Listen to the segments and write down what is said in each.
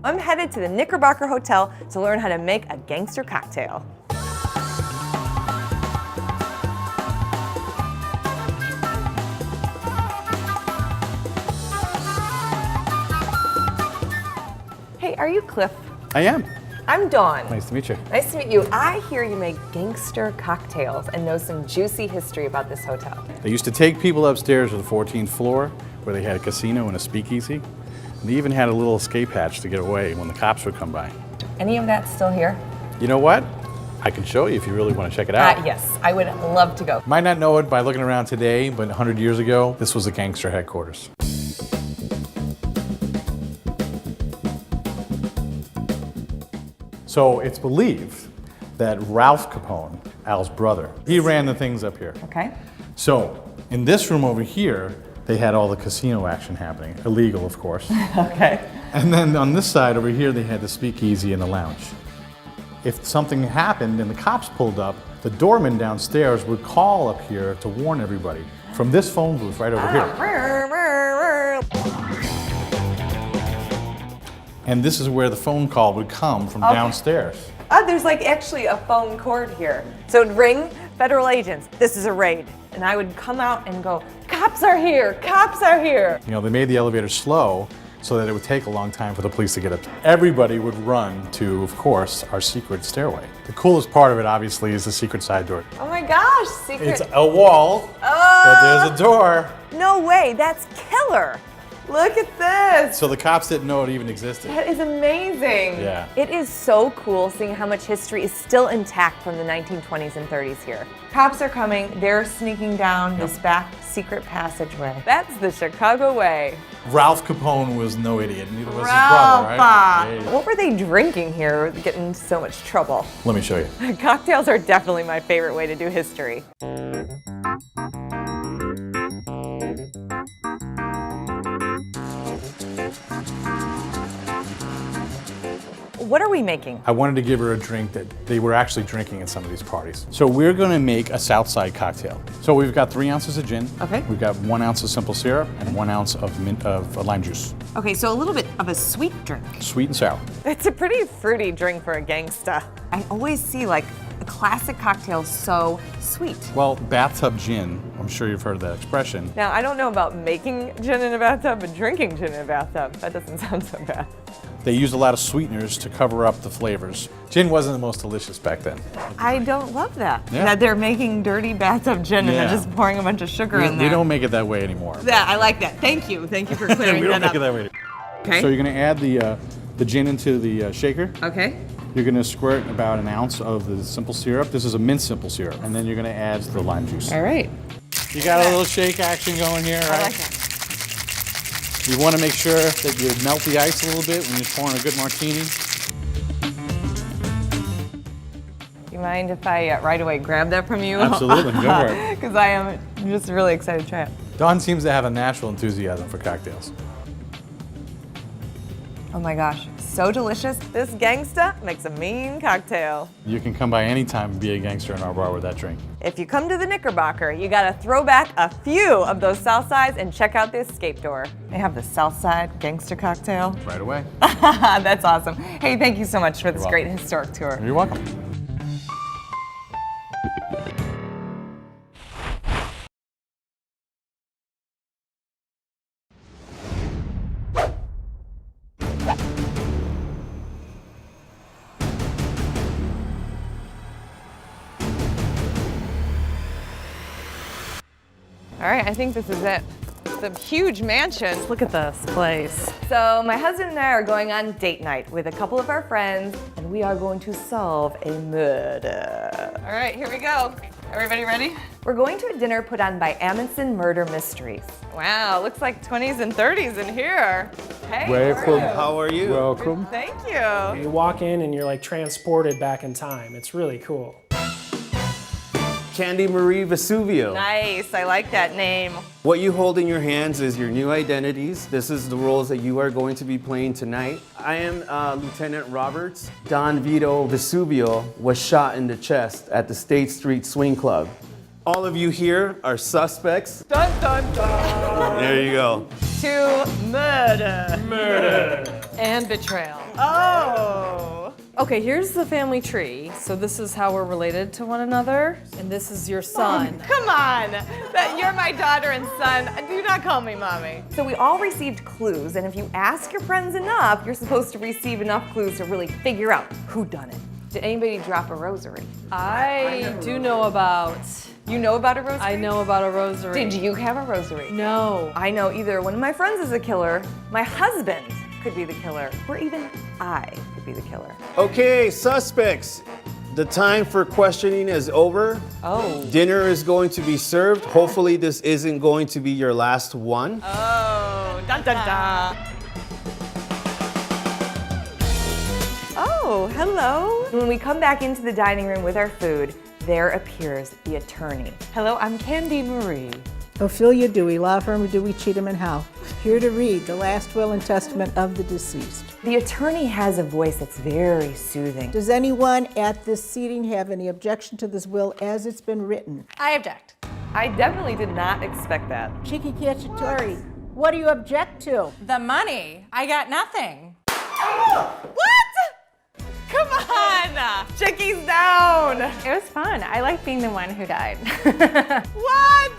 I'm headed to the Knickerbocker Hotel to learn how to make a gangster cocktail. Hey, are you Cliff? I am. I'm Dawn. Nice to meet you. Nice to meet you. I hear you make gangster cocktails and know some juicy history about this hotel. They used to take people upstairs to the 14th floor where they had a casino and a speakeasy. And they even had a little escape hatch to get away when the cops would come by. Any of that still here? You know what? I can show you if you really want to check it out. Yes, I would love to go. Might not know it by looking around today, but 100 years ago, this was the gangster headquarters. So it's believed that Ralph Capone, Al's brother, he ran the things up here. Okay. So in this room over here, they had all the casino action happening, illegal of course. Okay. And then on this side over here, they had the speakeasy and the lounge. If something happened and the cops pulled up, the doorman downstairs would call up here to warn everybody from this phone booth right over here. And this is where the phone call would come from downstairs. Oh, there's like actually a phone cord here. So it'd ring, federal agents, this is a raid. And I would come out and go, cops are here, cops are here. You know, they made the elevator slow so that it would take a long time for the police to get up. Everybody would run to, of course, our secret stairway. The coolest part of it, obviously, is the secret side door. Oh my gosh, secret. It's a wall, but there's a door. No way, that's killer. Look at this. So the cops didn't know it even existed. That is amazing. Yeah. It is so cool seeing how much history is still intact from the 1920s and 30s here. Cops are coming, they're sneaking down this back secret passageway. That's the Chicago way. Ralph Capone was no idiot, neither was his Ralph. brother, right? Yeah. What were they drinking here, getting in so much trouble? Let me show you. Cocktails are definitely my favorite way to do history. What are we making? I wanted to give her a drink that they were actually drinking at some of these parties. So we're gonna make a Southside cocktail. So we've got 3 ounces of gin. Okay. We've got 1 ounce of simple syrup and 1 ounce of lime juice. Okay, so a little bit of a sweet drink. Sweet and sour. It's a pretty fruity drink for a gangsta. I always see like a classic cocktail so sweet. Well, bathtub gin, I'm sure you've heard that expression. Now, I don't know about making gin in a bathtub, but drinking gin in a bathtub, that doesn't sound so bad. They used a lot of sweeteners to cover up the flavors. Gin wasn't the most delicious back then. I don't love that. Yeah. That they're making dirty bathtub gin and Yeah. they're just pouring a bunch of sugar in there. We don't make it that way anymore. Yeah, I like that. Thank you. Thank you for clearing We don't that make up. it that way. Okay. So you're gonna add the gin into the shaker. Okay. You're gonna squirt about 1 ounce of the simple syrup. This is a mint simple syrup. And then you're gonna add the lime juice. All right. You got a little shake action going here, right? I like that. You wanna make sure that you melt the ice a little bit when you're pouring a good martini. You mind if I right away grab that from you? Absolutely, go for it. Because I am just really excited to try it. Dawn seems to have a natural enthusiasm for cocktails. Oh my gosh, so delicious. This gangsta makes a mean cocktail. You can come by anytime and be a gangster in our bar with that drink. If you come to the Knickerbocker, you gotta throw back a few of those South Sides and check out the escape door. They have the South Side gangster cocktail. Right away. That's awesome. Hey, thank you so much for this You're great welcome. historic tour. You're welcome. All right, I think this is it. It's a huge mansion. Look at this place. So my husband and I are going on date night with a couple of our friends, and we are going to solve a murder. All right, here we go. Everybody ready? We're going to a dinner put on by Amundsen Murder Mysteries. Wow, looks like 20s and 30s in here. Hey, Welcome. How are you? Welcome. Thank you. You walk in and you're like transported back in time. It's really cool. Candy Marie Vesuvio. Nice, I like that name. What you hold in your hands is your new identities. This is the roles that you are going to be playing tonight. I am Lieutenant Roberts. Don Vito Vesuvio was shot in the chest at the State Street Swing Club. All of you here are suspects. Dun dun dun. There you go. To murder. Murder. And betrayal. Oh. Okay, here's the family tree. So this is how we're related to one another, and this is your son. Come on. You're my daughter and son. Do not call me mommy. So we all received clues, and if you ask your friends enough, you're supposed to receive enough clues to really figure out who done it. Did anybody drop a rosary? I do know about. You know about a rosary? I know about a rosary. Did you have a rosary? No. I know either one of my friends is a killer, my husband could be the killer, or even I could be the killer. Okay, suspects. The time for questioning is over. Oh. Dinner is going to be served. Hopefully this isn't going to be your last one. Oh, dun dun dun. Oh, hello. When we come back into the dining room with our food, there appears the attorney. Hello, I'm Candy Marie. Ophelia Dewey, law firm of Dewey, Cheatham and Howe, here to read the last will and testament of the deceased. The attorney has a voice that's very soothing. Does anyone at this seating have any objection to this will as it's been written? I object. I definitely did not expect that. Chiki Cacciatore, what do you object to? The money. I got nothing. What? Come on! Chicky's down! It was fun. I like being the one who died. What?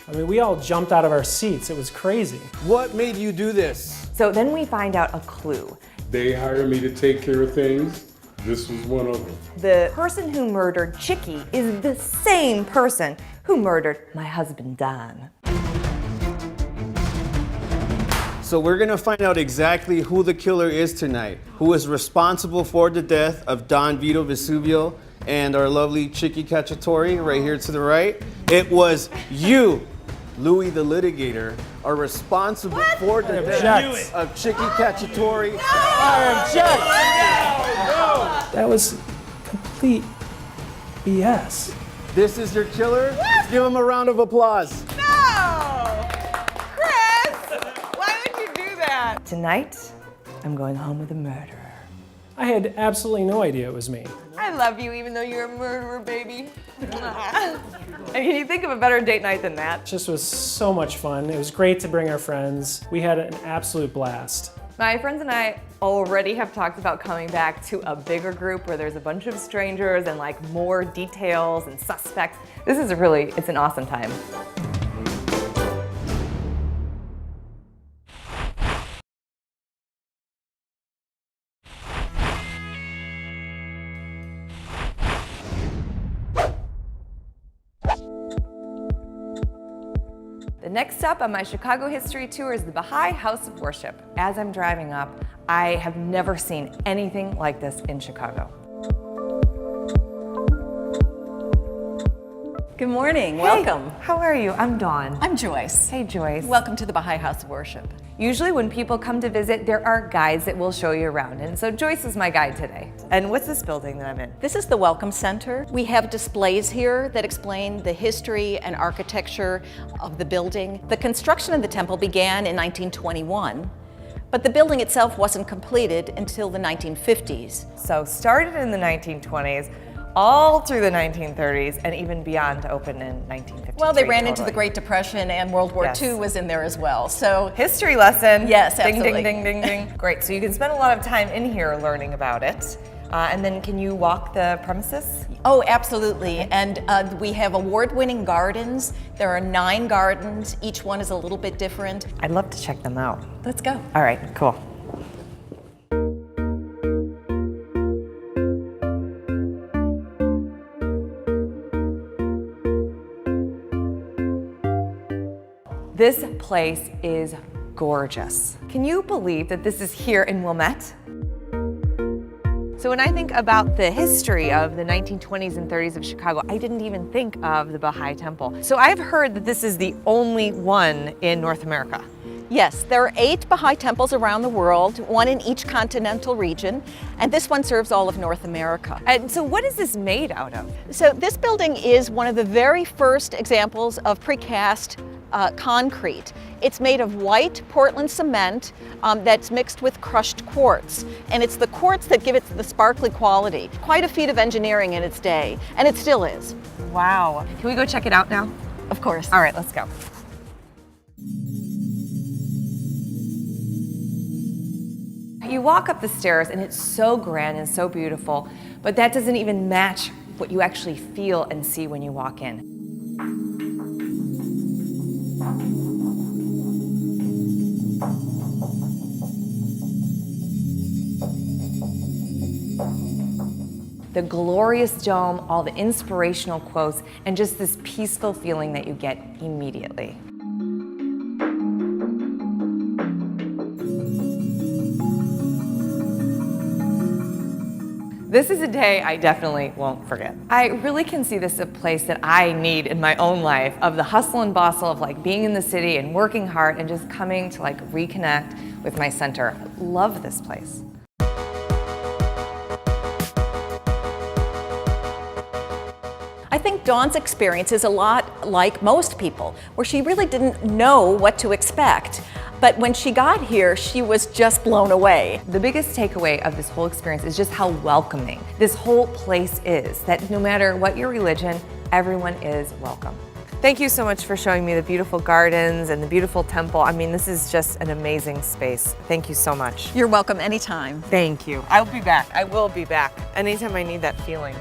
I mean, we all jumped out of our seats. It was crazy. What made you do this? So then we find out a clue. They hired me to take care of things. This was one of them. The person who murdered Chicky is the same person who murdered my husband, Don. So we're gonna find out exactly who the killer is tonight, who is responsible for the death of Don Vito Vesuvio and our lovely Chiki Cacciatore right here to the right. It was you, Louis the litigator, are responsible for the death of Chiki Cacciatore. That was complete BS. This is your killer. Let's give him a round of applause. No! Chris! Why would you do that? Tonight, I'm going home with a murderer. I had absolutely no idea it was me. I love you even though you're a murderer, baby. And can you think of a better date night than that? It just was so much fun. It was great to bring our friends. We had an absolute blast. My friends and I already have talked about coming back to a bigger group where there's a bunch of strangers and like more details and suspects. This is it's an awesome time. The next stop on my Chicago history tour is the Baha'i House of Worship. As I'm driving up, I have never seen anything like this in Chicago. Good morning, welcome. Hey, how are you? I'm Dawn. I'm Joyce. Hey, Joyce. Welcome to the Baha'i House of Worship. Usually when people come to visit, there are guides that will show you around, and so Joyce is my guide today. And what's this building that I'm in? This is the Welcome Center. We have displays here that explain the history and architecture of the building. The construction of the temple began in 1921, but the building itself wasn't completed until the 1950s. So started in the 1920s, all through the 1930s, and even beyond to open in 1953. Well, they ran into the Great Depression, and World War Yes. II was in there as well. So history lesson. Yes, ding, absolutely. ding, ding, ding, ding. Great, so you can spend a lot of time in here learning about it. And then can you walk the premises? Oh, absolutely. And we have award-winning gardens. There are 9 gardens. Each one is a little bit different. I'd love to check them out. Let's go. All right, cool. This place is gorgeous. Can you believe that this is here in Wilmette? So when I think about the history of the 1920s and 30s of Chicago, I didn't even think of the Baha'i Temple. So I've heard that this is the only one in North America. Yes, there are 8 Baha'i temples around the world, 1 in each continental region, and this one serves all of North America. And so what is this made out of? So this building is one of the very first examples of precast concrete. It's made of white Portland cement that's mixed with crushed quartz. And it's the quartz that give it the sparkly quality. Quite a feat of engineering in its day, and it still is. Wow. Can we go check it out now? Of course. All right, let's go. You walk up the stairs and it's so grand and so beautiful, but that doesn't even match what you actually feel and see when you walk in. The glorious dome, all the inspirational quotes, and just this peaceful feeling that you get immediately. This is a day I definitely won't forget. I really can see this as a place that I need in my own life, of the hustle and bustle of like being in the city and working hard and just coming to like reconnect with my center. I love this place. I think Dawn's experience is a lot like most people, where she really didn't know what to expect. But when she got here, she was just blown away. The biggest takeaway of this whole experience is just how welcoming this whole place is, that no matter what your religion, everyone is welcome. Thank you so much for showing me the beautiful gardens and the beautiful temple. I mean, this is just an amazing space. Thank you so much. You're welcome anytime. Thank you. I'll be back. I will be back anytime I need that feeling.